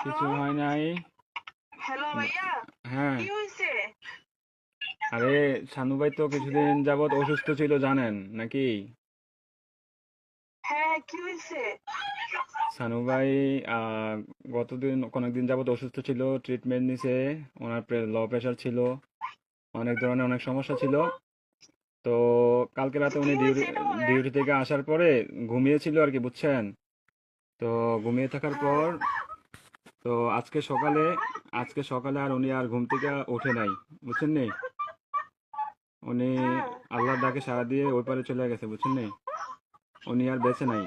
কিছু হয় নাই। হ্যাঁ, আরে শানু ভাই তো কিছুদিন যাবত অসুস্থ ছিল জানেন নাকি? শানু ভাই অনেকদিন যাবত অসুস্থ ছিল, ট্রিটমেন্ট নিছে। ওনার লো প্রেশার ছিল, অনেক ধরনের অনেক সমস্যা ছিল। তো কালকে রাতে উনি ডিউটি থেকে আসার পরে ঘুমিয়েছিল আর কি, বুঝছেন? তো ঘুমিয়ে থাকার পর তো আজকে সকালে আর উনি আর ঘুম থেকে ওঠে নাই, বুঝছেন নি? উনি আল্লাহর ডাকে সাড়া দিয়ে ওই পারে চলে গেছে, বুঝছেন নি? উনি আর বেঁচে নাই,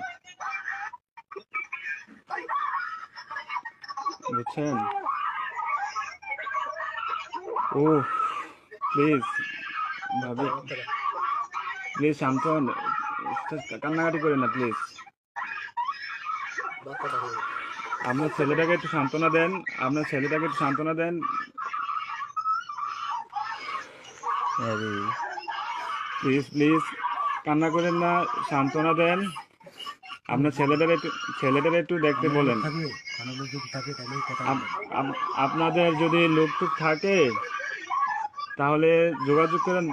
বুঝছেন? ও প্লিজ ভাবি, প্লিজ শান্ত হন, কান্নাকাটি করেন না প্লিজ। আপনার ছেলেটাকে একটু সান্ত্বনা দেন, আপনার ছেলেটাকে একটু সান্ত্বনা দেন। প্লিজ প্লিজ কান্না করেন না, সান্ত্বনা দেন। আপনার ছেলেটার একটু দেখতে বলেন। আপনাদের যদি লোকটুক থাকে তাহলে যোগাযোগ করেন।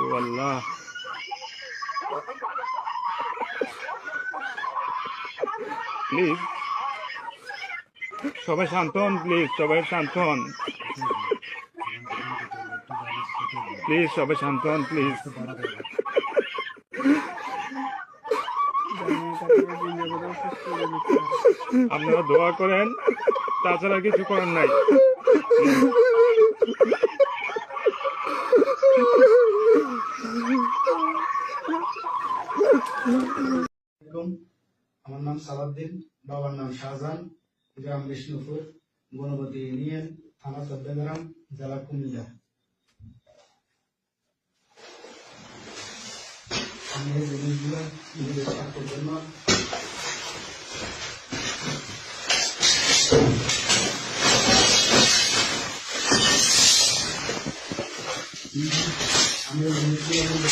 ও আল্লাহ, প্লিজ সবাই শান্ত হন, প্লিজ সবাই শান্ত হন, প্লিজ সবাই শান্ত হন, প্লিজ। আপনারা দোয়া করেন, তাছাড়া কিছু করার নাই। আমার নাম সালাউদ্দিন, বাবার নাম শাহজাহান, গ্রাম বিষ্ণুপুর, গণপতি ইউনিয়ন, থানা চট্টগ্রাম, জেলা কুমিল্লা। আমি এই জিনিসগুলো নিজেদের স্বার্থের জন্য আমি এই জিনিসগুলো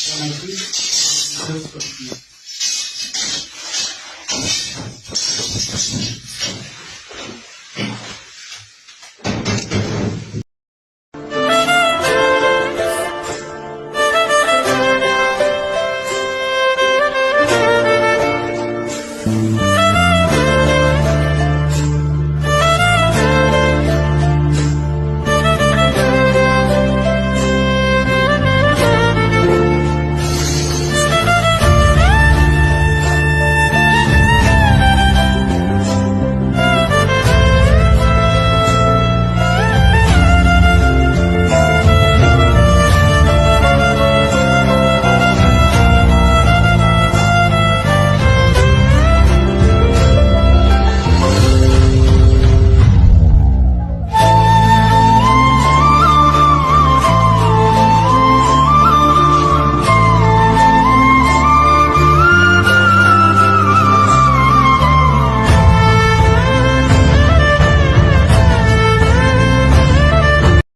জানাইছি, শেষ করছি।